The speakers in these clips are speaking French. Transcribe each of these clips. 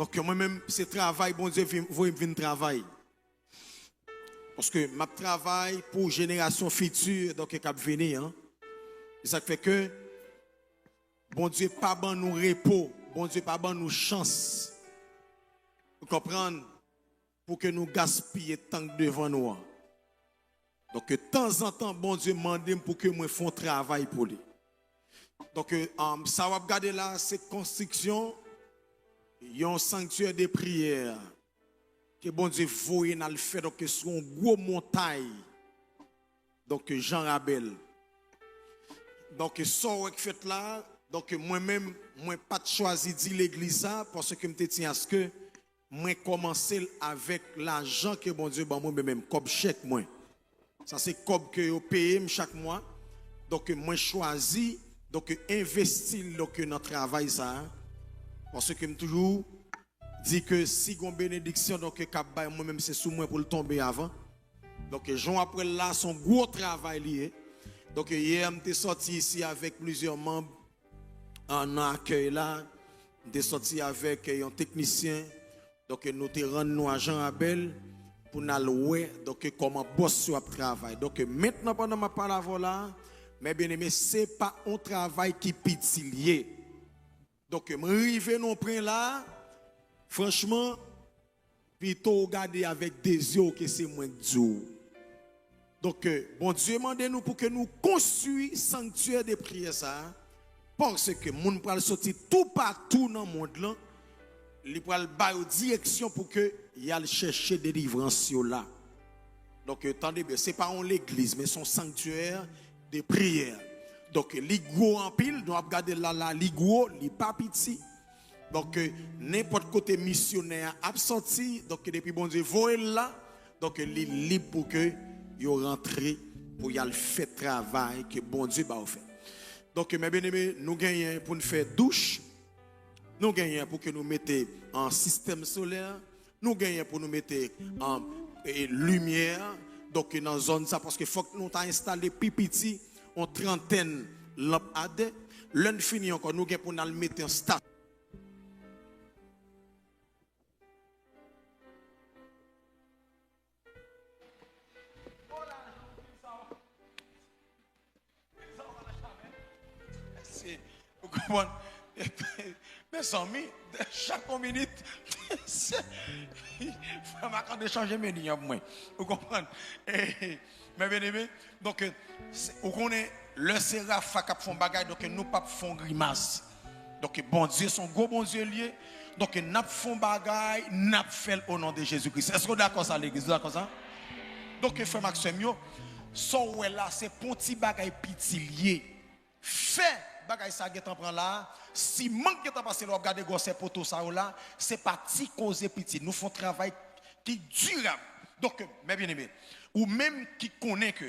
Donc moi-même, c'est travail, bon Dieu, vous venir travailler. Parce que ma travail pour génération future, donc cap venir. Hein. Ça fait que, bon Dieu, pas bon nous repos, bon Dieu, pas bon nous chance. Vous comprenez? Pour que nous gaspillions tant devant nous. Donc, de temps en temps, bon Dieu demande pour que moi fasse un travail pour lui. Donc, ça va regarder là, c'est construction, il y a un sanctuaire de prière que bon Dieu voyait dans le fait, donc sur une grosse montagne. Donc, Jean Rabel. Donc, ça que fait là, donc moi-même, moi pas choisi de l'église parce que je tiens à ce que moi commencer avec l'argent que bon Dieu, moi-même, comme chèque moi. Ça c'est comme que je paye chaque mois. Donc, moi choisi, donc investir dans notre travail ça. Parce que je toujours dit que si une bénédiction, donc moi-même c'est sous moi pour le tomber avant. Donc, Jean après là, son gros travail lié. Donc, hier, je suis sorti ici avec plusieurs membres en accueil là. Je suis sorti avec un technicien. Donc, nous te rendons à Jean Abel pour nous louer. Donc, comment boss sur le travail. Donc, maintenant, pendant ma parole là, mes bien-aimés, ce n'est pas un travail qui est petit. Donc, je arrive non point là, franchement, plutôt regarder avec des yeux que c'est moins dur. Donc, bon Dieu demande-nous pour que nous construisions sanctuaire de prière ça. Parce que nous pouvons sortir tout partout dans le monde là. Il peut aller en direction pour que y aille chercher des délivrances là. Donc, attendez bien, ce n'est pas l'église, mais son sanctuaire de prière. Donc, l'igro en pile, nous regardons là, l'igro, il pas petit. Donc, n'importe côté missionnaire absenti, donc depuis bon Dieu, voyez là, donc il est libre pour que yo rentré pour y aller faire travail que bon Dieu va faire. Donc mes bien-aimés, nous gagnons pour nous faire douche, nous gagnons pour que nous mettions en système solaire, nous gagnons pour nous mettre en lumière, donc dans la zone ça parce que faut que nous installé pipiti en trentaine lampades, l'un fini encore nous gagnons pour nous mettre en station. Vous comprenez? Mes amis, chaque minute, il faut m'accorder changer mes lignes pour moi. Vous comprenez? Mes bien-aimés, donc, vous connaissez le séraph qui font bagaille, donc nous pas font grimace. Donc, bon Dieu, son gros bon Dieu lié. Donc, nous font bagaille, nous fait au nom de Jésus-Christ. Est-ce que vous êtes d'accord ça, l'église? D'accord ça? Donc, frère Maxime, son là, c'est pour petit bagaille petit lié. Fait bagay ça get en prend là si manque get en passer là regarder gosse poto ça là c'est pas petit cause petit nous font travail qui durable donc mes bien-aimés ou même qui connaît que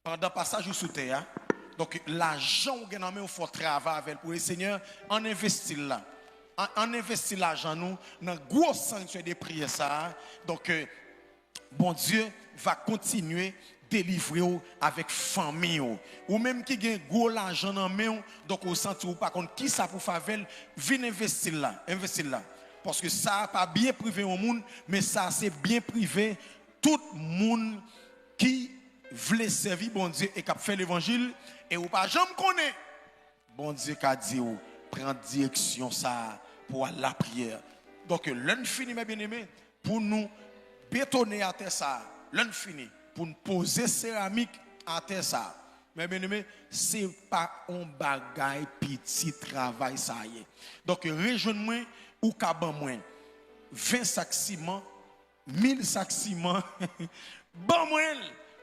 pendant passage sous terre donc l'argent ou gagne on faut travail avec pour le Seigneur en investir là en investir l'argent nous dans gros sanctuaire de prière ça donc bon Dieu va continuer délivrer avec famille ou même qui gagne gros l'argent dans main donc au centre ou par contre qui ça pour favel vinn investir là parce que ça pas bien privé au monde mais ça c'est bien privé tout monde qui veut servir bon Dieu et qui fait l'évangile et ou pas jamais connaît bon Dieu qu'a dit ou prend direction ça pour la prière donc l'un fini mes bien-aimés pour nous bétonner à terre ça l'un fini pour nous poser céramique à terre ça. Mais bien aimé, c'est pas un bagaille petit travail ça y est. Donc rejoins-moi ou caban moi 20 sacs ciment, 1000 sacs ciment. Ban moi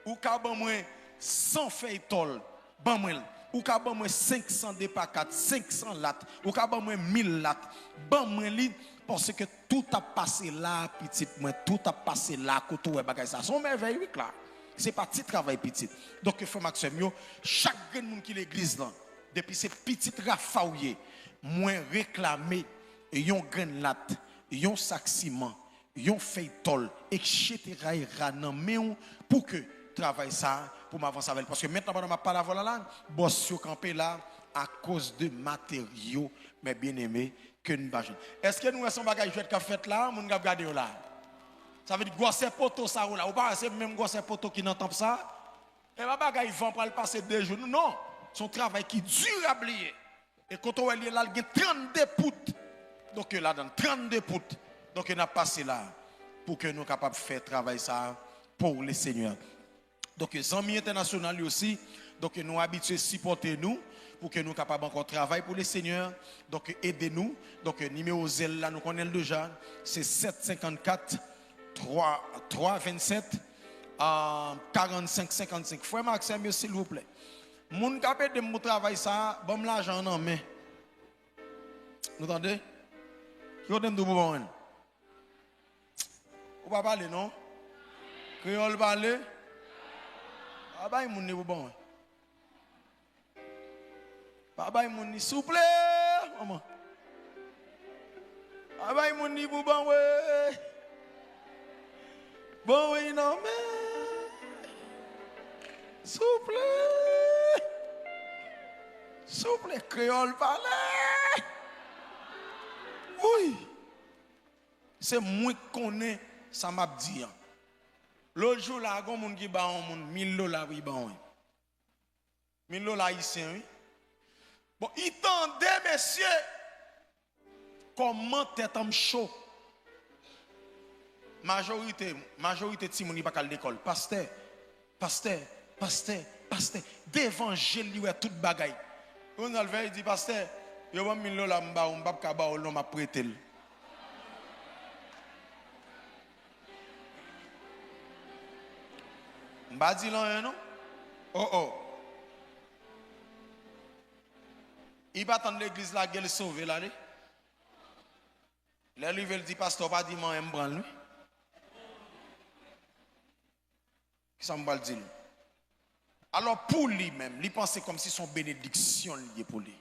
ou caban moi 100 feuilles tol. Ban moi ou caban moi 500 dépacat, 500 lattes, ou caban moi 1000 lattes. Ban moi li parce que tout a passé là petit moi, tout a passé là côté bagaille ça. Son merveille là. C'est pas petit travail petit. Donc, il faut Maxime, chaque monde qui l'église là, depuis ces petites rafaouillées, moins réclamer yon grain latte, yon sac ciment, yon feuille tol, etc. pour que travail ça, pour m'avancer avec. Parce que maintenant, pendant ma parole là, boss yo campé là, à cause de matériaux, mes bien-aimés, que nous pas jeune. Est-ce que nous sommes bagage fait qu'a fait là, mon gars regarder là. Ça veut dire gosser poteau ça là, ou pas c'est même gosser poteau qui n'entend ça. Et ma bagage vont pour le passer 2 jours. Non, son travail qui dure à plier. Et quand on est là, il y a 32 poutres. Donc là dans 32 poutres. Donc on a passé là pour que nous soyons capables de faire travail ça pour les seigneurs. Donc les amis internationaux aussi, donc nous habitués à supporter nous pour que nous soyons capables encore travailler pour les seigneurs. Donc aidez-nous. Donc numéro zèle là nous connaissons déjà, c'est 754 327 45 55. Frère Maxime, s'il vous plaît. Moun capé de mon travail ça, bon l'argent en main. Vous entendez? Yo dem de bon. Ou pas parler non? Créole parler? Ah bah moun ni bon. Baba moun ni souple, maman. Baba moun ni bon ouais. Bon oui non mais souple. Souple créole parler. Oui. C'est moi qui connais ça m'a dit. L'autre jour là, il y a un monde qui ba un monde $1000 oui ba. $1000 ici oui. Bon, il tendait messieurs comment tête en chaud. Majorité ti moun pas à l'école. Pasteur d'évangile lui tout bagaille. On a le dit pasteur, yo ba $1000 m'ba on pas ka ba on m'a prêté. M'ba dit là non? Oh. Il va attendre l'église là qu'elle sauver là. Là lui veut dire pasteur pas dit moi m'bran lui. Qui ça m'ba dire? Alors pour lui-même, il pense comme si son bénédiction liée pour lui.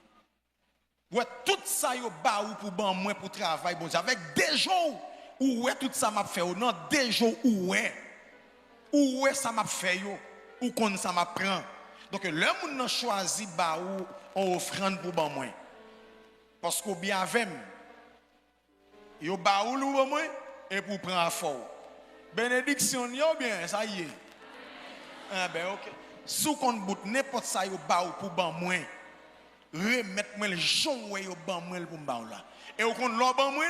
Ouais, tout ça yo ba ou pour ban moi pour travail bon avec des jours où ouais tout ça m'a fait non des jours où ouais ça m'a fait yo ou qu'on ça m'a prend. Donc le monde n'a choisi ba ou en offrande pour ban moi. Parce que bien avec yo ba ou pour moi et pour prendre fort. Bénédiction yo bien ça y est. Ah ben OK. Sous qu'on bout n'importe ça yo ba ou pour ban moi. Remettre moi le jon ouais yo ban moi pour ban là. Et au compte l'or ban moi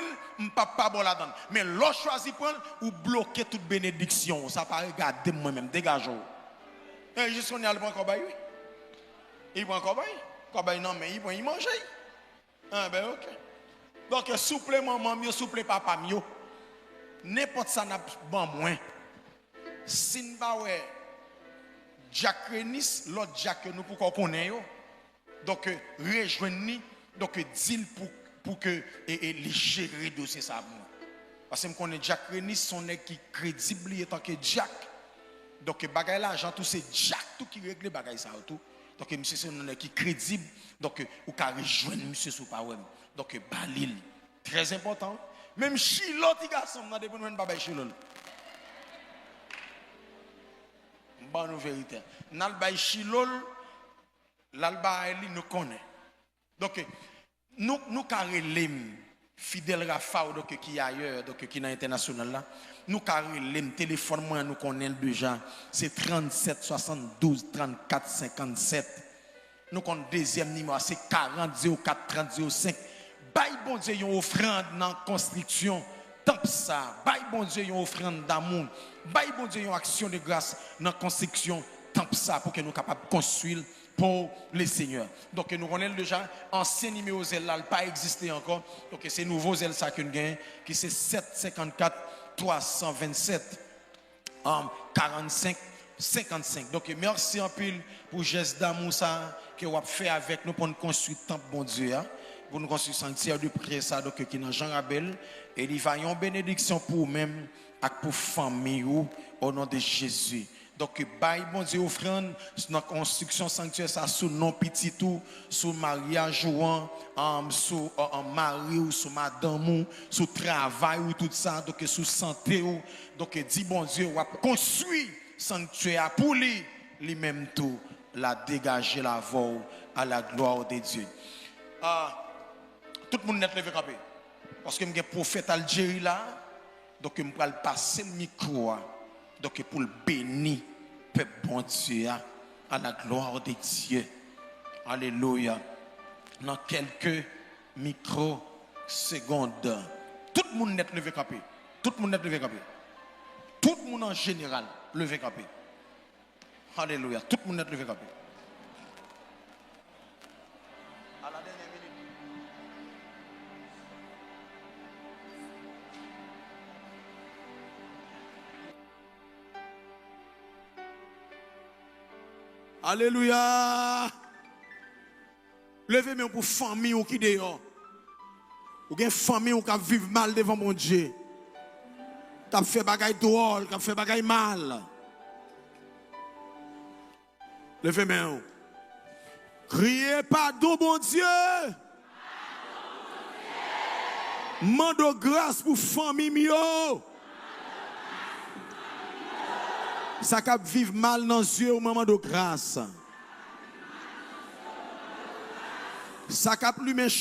pas bon là-dedans. Mais l'or choisi prendre ou bloquer toute bénédiction. Ça pas regarder moi-même dégageons. Et juste qu'on y a le prend cobaye. Il prend cobaye non mais il prend il manger. Ah ben OK. Donc souple maman mieux souple papa mieux. N'importe ça n'a ban moins. Si pas ouais Jack Renis l'autre Jack nous pour qu'on connaît yo. Donc rejoignez donc deal pour que et les gérer dossier ça parce que me connais Jack Renis son est qui crédible en tant que Jack. Donc bagay l'argent tout c'est Jack tout qui règle bagay ça tout. Donc monsieur c'est un qui crédible donc ou ka rejoindre monsieur sous pas ouais. Donc Balil très important. Même Chilo ti garçon n'a dépend de baba Chilo. Bonne vérité. Nal bay Chilo l'alba elle nous connaît. Donc nous carrelem fidèle Rafa donc qui ailleurs donc qui dans international là nous carrelem téléphone moi nous connaît déjà c'est 37 72 34 57 nous connaît deuxième numéro c'est 40 04 30 05 bail bon Dieu une offrande dans construction tant ça bail bon Dieu une offrande d'amour bail bon Dieu une action de grâce dans construction tant ça pour que nous capables de construire pour les seigneurs. Donc nous connaissons déjà ancien numéro zèle là pas existé encore. Donc c'est nouveau zèle ça qu'on gagne qui c'est 754 327 45 55. Donc merci en pile pour geste d'amour ça que vous avez fait avec nous pour nous construire temple bon Dieu pour nous construire sanctuaire de prière ça donc qui dans Jean Rabel et il va y avoir une bénédiction pour même et pour famille au nom de Jésus. Donc, bail bon Dieu offrande dans construction sanctuaire ça sous non petit tout, sous mariage ou sous mari ou sous madame ou sous travail ou tout ça, donc sous santé ou donc dit bon Dieu va construire sanctuaire pour lui même tout la dégager la voix à la gloire de Dieu. Tout le monde net levé capé. Parce que je suis prophète Algérie là. Donc je vais passer le micro. Donc pour le bénir, peuple bon Dieu, à la gloire de Dieu. Alléluia. Dans quelques microsecondes. Tout le monde net levé capé. Tout le monde net levé capé. Tout le monde en général levé capé. Alléluia. Tout le monde net levé capé. À la dernière minute. Alléluia. Levez-moi pour famille ou qui dehors. Ou une famille qui vivent mal devant mon Dieu. Qui a fait bagaille drôle, qui a fait bagaille mal. Levez-moi. Criez pardon, bon Dieu. Mande grâce pour famille mio. Ça qui vivre mal dans les yeux au moment de grâce. Ça qui plus méchant.